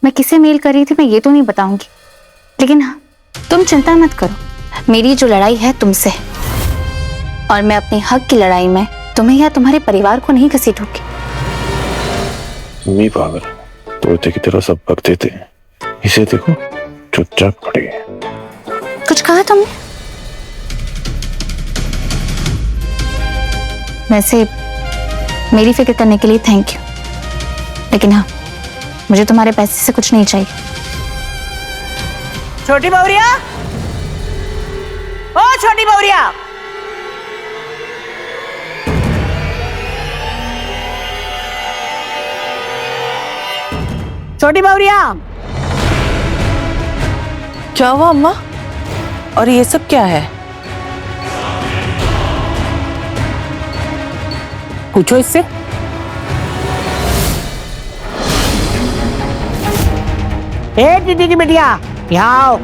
मैं किसे मेल कर रही थी मैं ये तो नहीं बताऊंगी, लेकिन हाँ, तुम चिंता मत करो, मेरी जो लड़ाई है तुमसे है और मैं अपने हक की लड़ाई में तुम्हें या तुम्हारे परिवार को नहीं घसीटूंगी। मम्मी पागल, तोते की तरह सब वक्त देते हैं, इसे देखो चुपचाप खड़ी है। कुछ कहा तुमने? वैसे मेरी फिक्र करने के लिए थैंक यू, लेकिन हाँ, मुझे तुम्हारे पैसे से कुछ नहीं चाहिए। छोटी बहुरिया, ओ छोटी बहुरिया, छोटी बहुरिया। क्या हुआ अम्मा? और ये सब क्या है? पूछो इससे। ए दीदी की बिटिया, यहाँ आओ।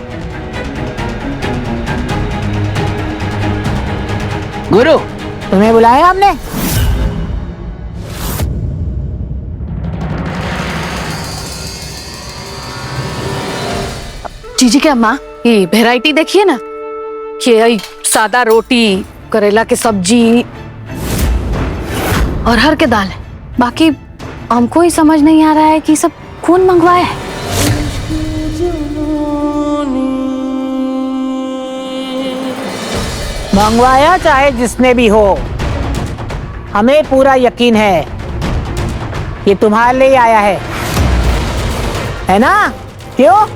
गुरु, तुम्हें बुलाया हमने? जीजी क्या अम्मा, ये वैरायटी देखिए ना, ये सादा रोटी, करेला की सब्जी और हर के दाल है। बाकी हमको ही समझ नहीं आ रहा है कि सब कौन मंगवाया है। मंगवाया चाहे जिसने भी हो, हमें पूरा यकीन है ये तुम्हारे लिए आया है ना? क्यों?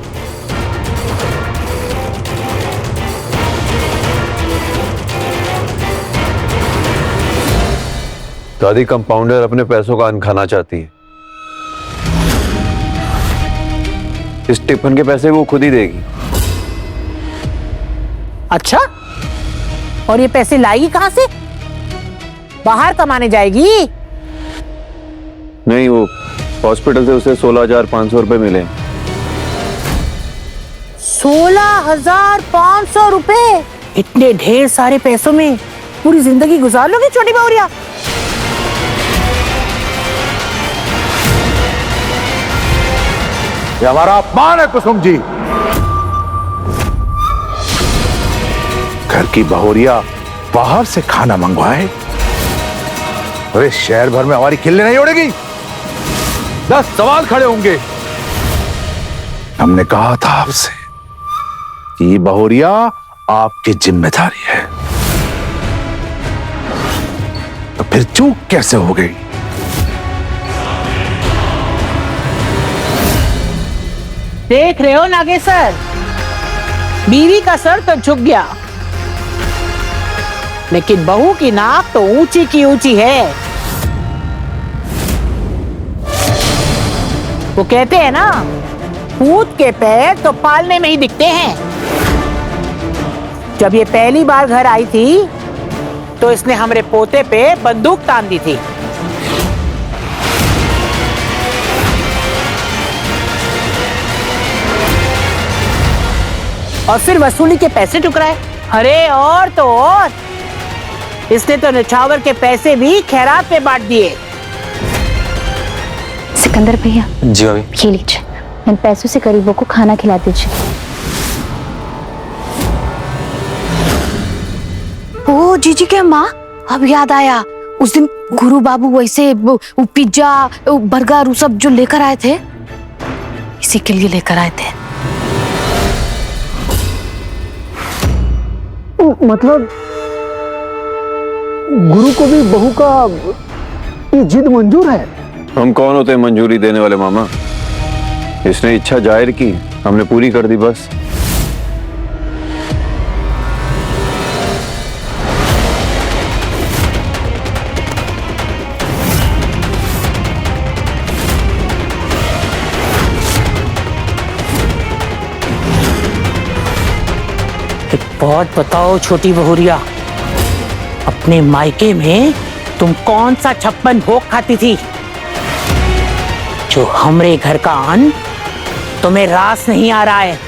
दादी, कंपाउंडर अपने पैसों का अन्न खाना चाहती है। इस टिफिन के पैसे वो खुद ही देगी। अच्छा, और ये पैसे लाएगी कहां से? बाहर कमाने जाएगी? नहीं, वो हॉस्पिटल से उसे 16,500 रुपए मिले। 16,500 रुपए? इतने ढेर सारे पैसों में पूरी जिंदगी गुजार लोगे छोटी बहुरिया? ये हमारा अपमान है कुसुम जी। घर की बहुरिया बाहर से खाना मंगवाए, अरे शहर भर में हमारी खिल्ली नहीं उड़ेगी। 10 सवाल खड़े होंगे। हमने कहा था आपसे कि बहुरिया आपकी जिम्मेदारी है, तो फिर चूक कैसे हो गई? देख रहे हो नागेश्वर, बीवी का सर तो झुक गया, लेकिन बहू की नाक तो ऊंची की ऊंची है। वो कहते हैं ना, पूत के पैर तो पालने में ही दिखते हैं। जब ये पहली बार घर आई थी तो इसने हमरे पोते पे बंदूक तान दी थी। और फिर वसूली के पैसे टुकराए। अरे और तो और, इसने तो निछावर के पैसे भी खैरात में बांट दिए। सिकंदर भैया, जी भाभी। ये लीजिए, इन पैसों से गरीबों को खाना खिला दीजिए। ओ जीजी के अम्मा, अब याद आया, उस दिन गुरु बाबू वैसे वो पिज्जा, बर्गर, वो सब जो लेकर आए थे, इसी के लिए लेकर आए थे। मतलब गुरु को भी बहू का ये जिद मंजूर है? हम कौन होते हैं मंजूरी देने वाले मामा? इसने इच्छा जाहिर की, हमने पूरी कर दी बस। एक बात बताओ छोटी बहुरिया, अपने मायके में तुम कौन सा 56 भोग खाती थी जो हमरे घर का अन्न तुम्हें रास नहीं आ रहा है?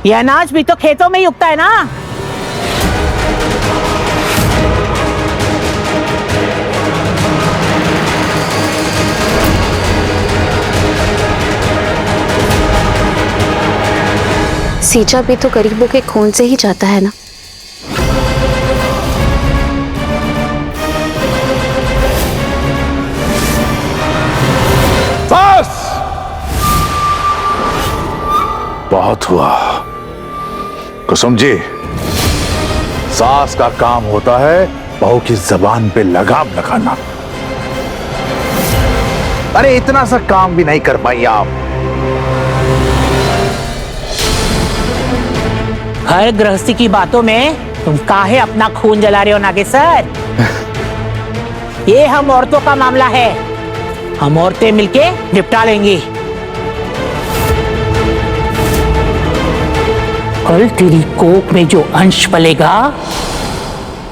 ये अनाज भी तो खेतों में ही उगता है ना। सींचा भी तो गरीबों के खून से ही जाता है ना। बस बहुत हुआ। कुसुम जी, सास का काम होता है बहू की जबान पे लगाम लगाना। अरे इतना सा काम भी नहीं कर पाई आप। हर गृहस्थी की बातों में तुम काहे अपना खून जला रहे हो नागेश्वर? ये हम औरतों का मामला है, हम औरतें मिलके निपटा लेंगी। कल तेरी कोख में जो अंश पलेगा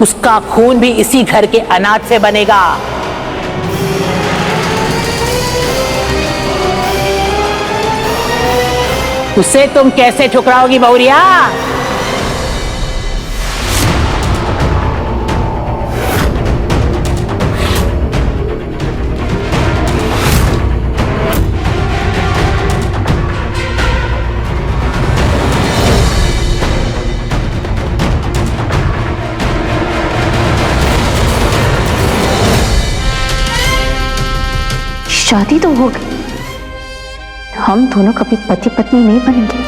उसका खून भी इसी घर के अनाज से बनेगा। उसे तुम कैसे ठुकराओगी बहुरिया? शादी तो हो गई, हम दोनों कभी पति पत्नी नहीं बनेंगे।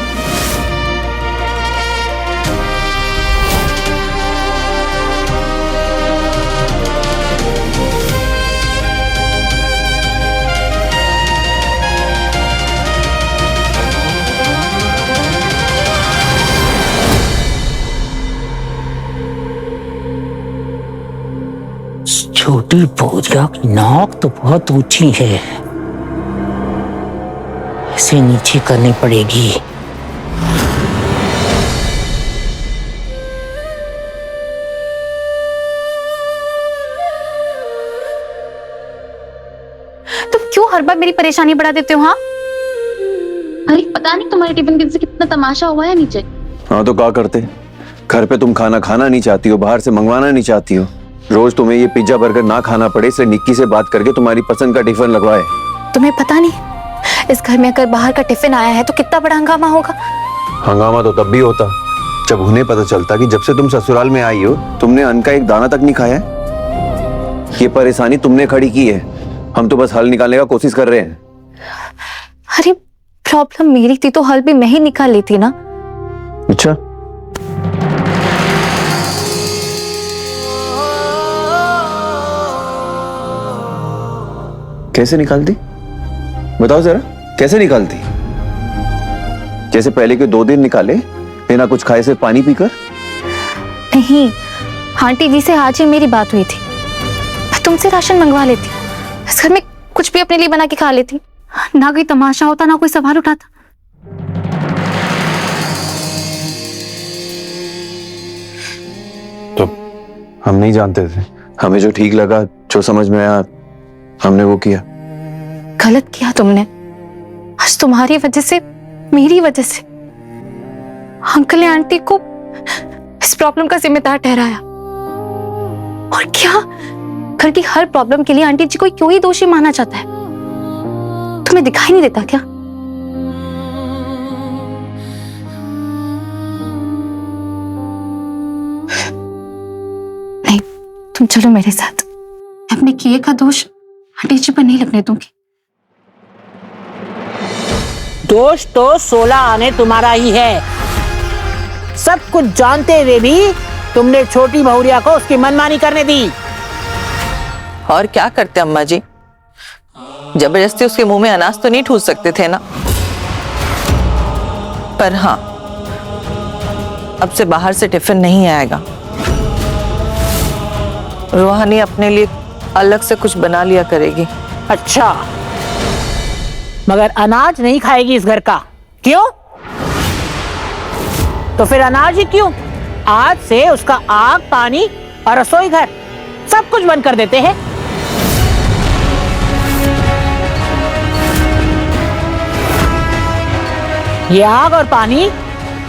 छोटी बहुरिया की नाक तो बहुत ऊंची है, इसे नीचे करनी पड़ेगी। तुम क्यों हर बार मेरी परेशानी बढ़ा देते हो? हाँ, अरे पता नहीं तुम्हारे टिफिन से कितना तमाशा हुआ है नीचे। हाँ तो क्या करते? घर पे तुम खाना खाना नहीं चाहती हो, बाहर से मंगवाना नहीं चाहती हो। रोज तुम्हें ये पिज्जा बर्गर ना खाना पड़े, इसलिए निक्की से बात करके तुम्हारी पसंद का टिफिन लगवाए। तुम्हें पता नहीं, इस घर में अगर बाहर का टिफिन आया है तो कितना बड़ा हंगामा होगा। हंगामा तो तब भी होता जब उन्हें पता चलता कि जब से तुम ससुराल में आई हो तुमने अन्न का एक दाना तक नहीं खाया है। ये परेशानी तुमने खड़ी की है, हम तो बस हल निकालने का कोशिश कर रहे हैं। अरे प्रॉब्लम मेरी थी तो हल भी मैं ही निकाल लेती ना। अच्छा, कैसे निकालती? बताओ जरा, कैसे निकालती? जैसे पहले के 2 दिन निकाले बिना कुछ खाए, सिर्फ पानी पीकर? नहीं, आंटी जी से आज ही मेरी बात हुई थी। मैं तुमसे राशन मंगवा लेती, इस घर में कुछ भी अपने लिए बना के खा लेती, ना कोई तमाशा होता ना कोई सवाल उठाता। तो हम नहीं जानते थे, हमें जो ठीक लगा, जो समझ में आया, हमने वो किया। गलत किया तुमने। आज तुम्हारी वजह से, मेरी वजह से अंकल ने आंटी को इस प्रॉब्लम का जिम्मेदार ठहराया। और क्या घर की हर प्रॉब्लम के लिए आंटी जी को क्यों ही दोषी माना जाता है? तुम्हें दिखाई नहीं देता क्या? नहीं, तुम चलो मेरे साथ। अपने किए का दोष आंटी जी पर नहीं लगने दूंगी। दोष तो 16 आने तुम्हारा ही है। सब कुछ जानते हुए भी तुमने छोटी बहुरिया को उसकी मनमानी करने दी। और क्या करते अम्मा जी, जबरदस्ती उसके मुंह में अनाज तो नहीं ठूस सकते थे ना। पर हाँ, अब से बाहर से टिफिन नहीं आएगा। रूहानी अपने लिए अलग से कुछ बना लिया करेगी। अच्छा, मगर अनाज नहीं खाएगी इस घर का, क्यों? तो फिर अनाज ही क्यों? आज से उसका आग, पानी और रसोई घर सब कुछ बंद कर देते हैं। ये आग और पानी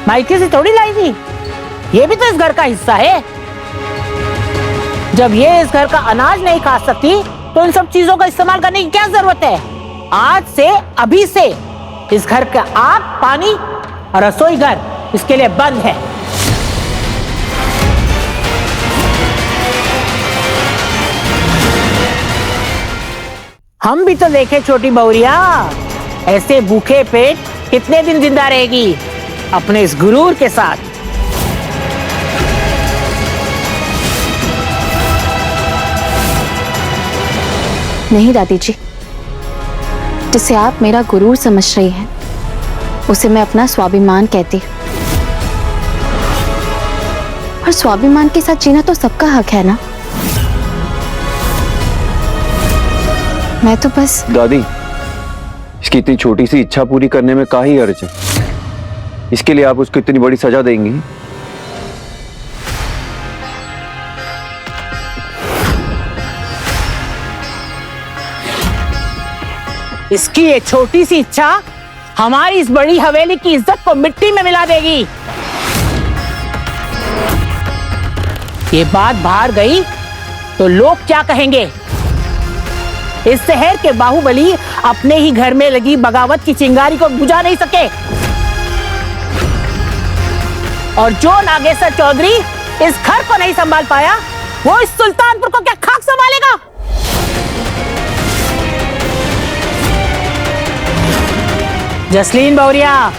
मायके से थोड़ी लाई थी, ये भी तो इस घर का हिस्सा है। जब ये इस घर का अनाज नहीं खा सकती तो इन सब चीजों का इस्तेमाल करने की क्या जरूरत है? आज से, अभी से इस घर का आग, पानी और रसोई घर इसके लिए बंद है। हम भी तो देखे छोटी बहुरिया, ऐसे भूखे पेट कितने दिन जिंदा रहेगी अपने इस गुरूर के साथ। नहीं दादी जी, जिसे आप मेरा गुरूर समझ रही हैं, उसे मैं अपना स्वाभिमान कहती हूँ। और स्वाभिमान के साथ जीना तो सबका हक है ना। मैं तो बस दादी, इसकी इतनी छोटी सी इच्छा पूरी करने में काहे अर्ज है? इसके लिए आप उसको इतनी बड़ी सजा देंगी? इसकी ये छोटी सी इच्छा हमारी इस बड़ी हवेली की इज्जत को मिट्टी में मिला देगी। ये बात बाहर गई तो लोग क्या कहेंगे? इस शहर के बाहुबली अपने ही घर में लगी बगावत की चिंगारी को बुझा नहीं सके, और जो नागेश्वर चौधरी इस घर को नहीं संभाल पाया, वो इस सुल्तानपुर को क्या खाक संभालेगा? जसलीन बहुरिया,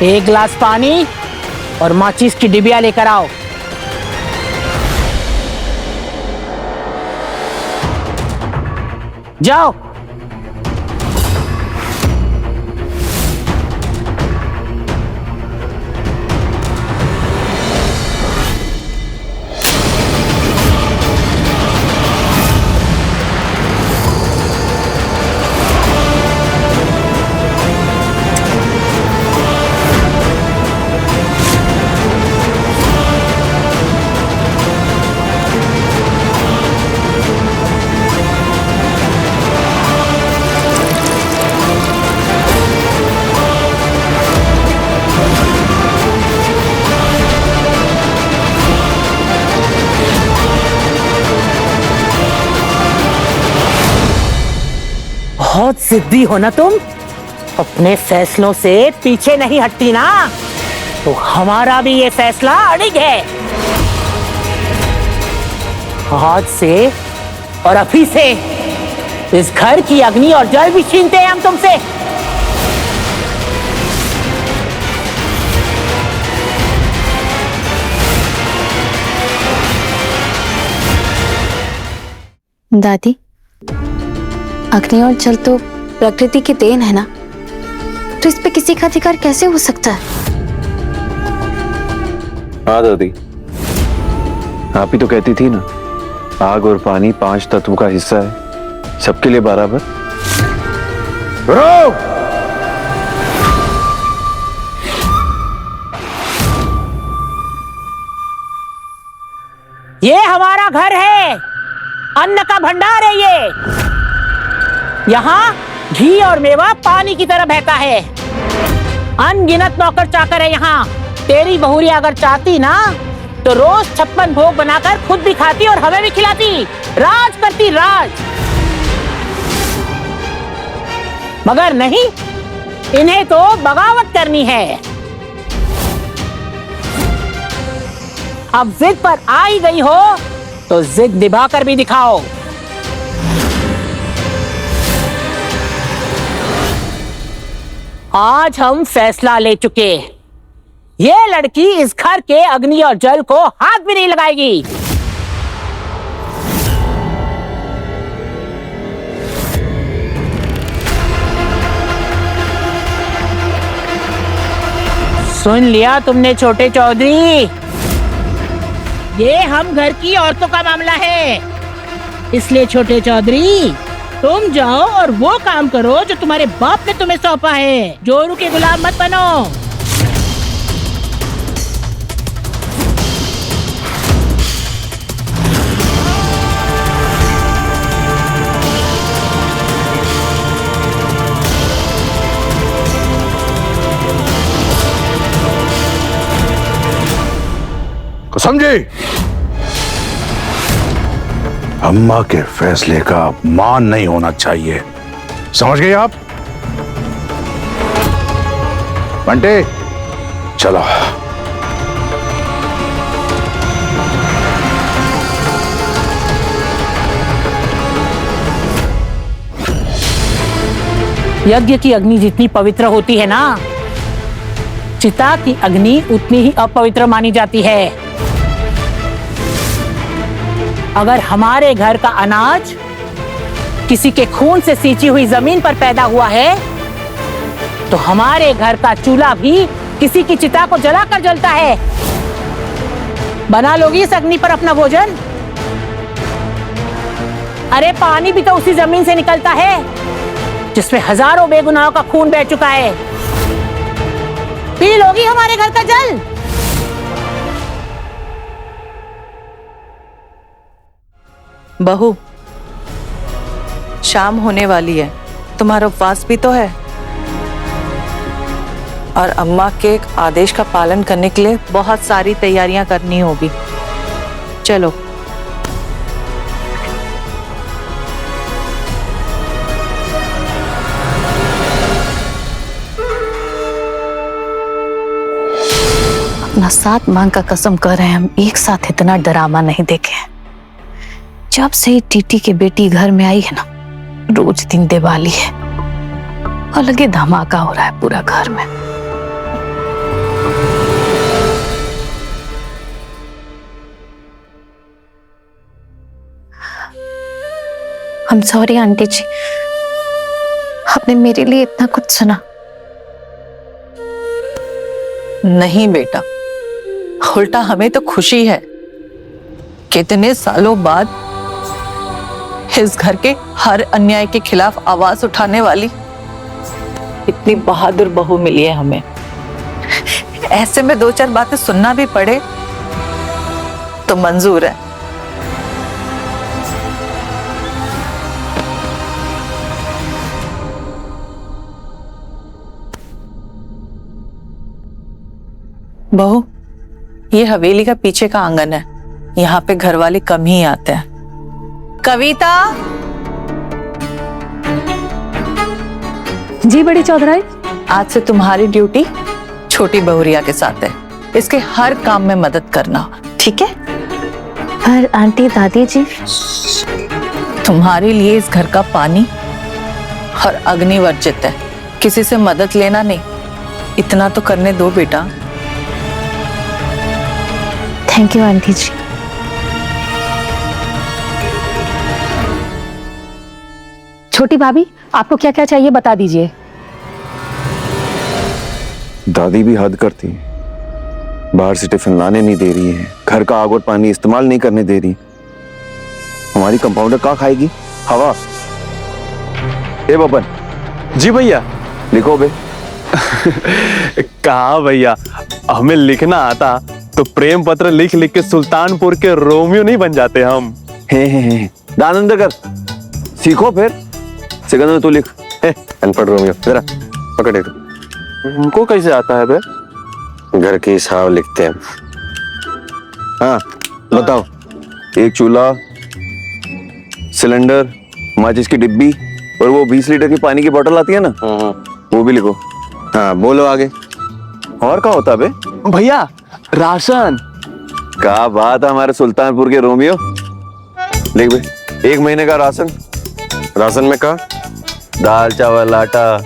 एक गिलास पानी और माचिस की डिबिया लेकर आओ। जाओ। बहुत जिद्दी हो ना तुम, अपने फैसलों से पीछे नहीं हटती ना, तो हमारा भी ये फैसला अड़िग है। आज से और अभी से इस घर की अग्नि और जल भी छीनते हैं हम तुमसे। दादी, अग्नि और जल तो प्रकृति की देन है ना, तो इस पे किसी का अधिकार कैसे हो सकता है? हाँ दादी, आप ही तो कहती थी ना, आग और पानी 5 तत्व का हिस्सा है, सबके लिए बराबर। ये हमारा घर है, अन्न का भंडार है ये। यहाँ घी और मेवा पानी की तरह बहता है। अनगिनत नौकर चाकर है यहाँ। तेरी बहुरिया अगर चाहती ना, तो रोज 56 भोग बनाकर खुद भी खाती और हमें भी खिलाती, राज करती राज। मगर नहीं, इन्हें तो बगावत करनी है। अब जिद पर आ ही गई हो, तो जिद निभाकर भी दिखाओ। आज हम फैसला ले चुके, ये लड़की इस घर के अग्नि और जल को हाथ भी नहीं लगाएगी। सुन लिया तुमने छोटे चौधरी, ये हम घर की औरतों का मामला है। इसलिए छोटे चौधरी, तुम जाओ और वो काम करो जो तुम्हारे बाप ने तुम्हें सौंपा है। जोरू के गुलाम मत बनो। समझे? अम्मा के फैसले का अपमान नहीं होना चाहिए, समझ गए आप? बंटे, चलो। यज्ञ की अग्नि जितनी पवित्र होती है ना, चिता की अग्नि उतनी ही अपवित्र मानी जाती है। अगर हमारे घर का अनाज किसी के खून से सींची हुई जमीन पर पैदा हुआ है, तो हमारे घर का चूल्हा भी किसी की चिता को जलाकर जलता है। बना लोगी इस अग्नि पर अपना भोजन? अरे पानी भी तो उसी जमीन से निकलता है जिसमें हजारों बेगुनाहों का खून बह चुका है। पी लोगी हमारे घर का जल? बहू, शाम होने वाली है, तुम्हारा उपवास भी तो है और अम्मा के आदेश का पालन करने के लिए बहुत सारी तैयारियां करनी होगी। चलो। अपना साथ मांग का कसम कर रहे हैं, हम एक साथ इतना डरामा नहीं देखे हैं। जब से टीटी की बेटी घर में आई है ना, रोज दिन दिवाली है और लगे धमाका हो रहा है पूरा घर में। I'm sorry आंटी जी, आपने मेरे लिए इतना कुछ सुना। नहीं बेटा, उल्टा हमें तो खुशी है। कितने सालों बाद इस घर के हर अन्याय के खिलाफ आवाज उठाने वाली इतनी बहादुर बहू मिली है हमें। ऐसे में दो चार बातें सुनना भी पड़े तो मंजूर है। बहू, ये हवेली का पीछे का आंगन है, यहाँ पे घर वाले कम ही आते हैं। कविता। जी बड़ी चौधराई। आज से तुम्हारी ड्यूटी छोटी बहुरिया के साथ है, इसके हर काम में मदद करना, ठीक है? पर आंटी दादी जी, तुम्हारे लिए इस घर का पानी और अग्नि वर्जित है, किसी से मदद लेना नहीं। इतना तो करने दो बेटा। थैंक यू आंटी जी। छोटी भाभी, आपको क्या क्या चाहिए बता दीजिए। दादी भी हद करती है, बाहर से टिफिन लाने नहीं दे रही है, घर का आग और पानी इस्तेमाल नहीं करने दे रही। हमारी कंपाउंडर क्या खाएगी? हवा। ए बबन। जी भैया। लिखो बे। कहा भैया, हमें लिखना आता तो प्रेम पत्र लिख लिख के सुल्तानपुर के रोमियो नहीं बन जाते हम। हे दानंद कर, सीखो फिर। सिकंदर तू लिख। अनपढ़ रोमियो, जरा पकड़े। उनको कैसे आता है बे? घर के हिसाब लिखते हैं। हाँ बताओ। एक चूल्हा, सिलेंडर, माचिस की डिब्बी और वो 20 लीटर की पानी की बोतल आती है ना, वो भी लिखो। हाँ बोलो आगे। और क्या होता बे? भैया राशन। क्या बात है हमारे सुल्तानपुर के रोमियो। लिख बे, 1 महीने का राशन। राशन में का दाल चावल आटा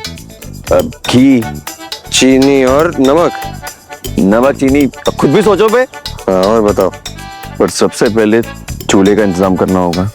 घी चीनी और नमक चीनी खुद भी सोचो बे। हाँ और बताओ। पर सबसे पहले चूल्हे का इंतजाम करना होगा।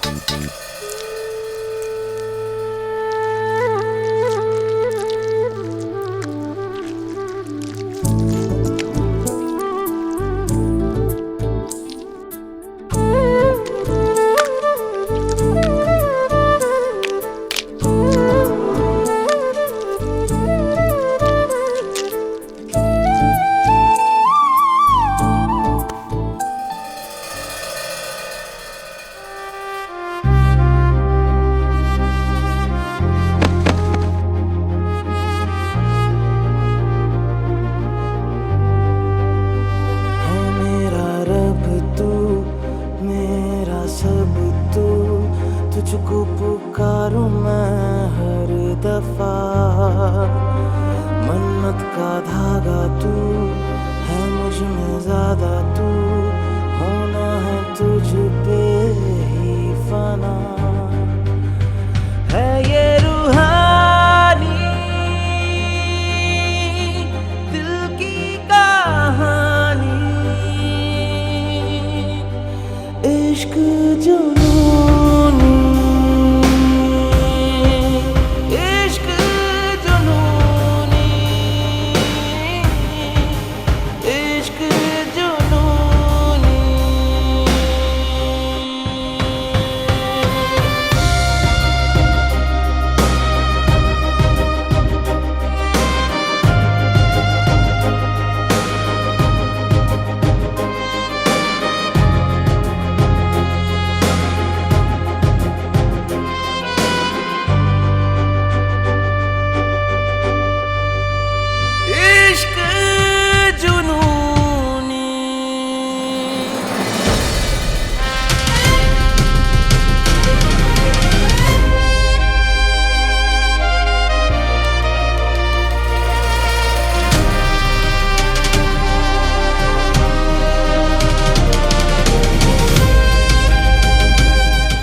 तुझको पुकारूं मैं हर दफा, मन्नत का धागा तू में ज्यादा तू होना है तुझ पे ही फना है ये रूहानी दिल की कहानी इश्क जुनूनी इश्क जुनूनी इश्क जुनूनी इश्क जुनूनी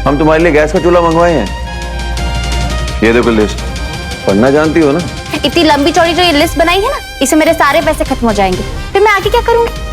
हम तुम्हारे लिए गैस का चूल्हा मंगवाए हैं। ये देखो लिस्ट, पढ़ना जानती हो ना? इतनी लंबी चौड़ी जो ये लिस्ट बनाई है ना, इससे मेरे सारे पैसे खत्म हो जाएंगे, फिर मैं आगे क्या करूंगी?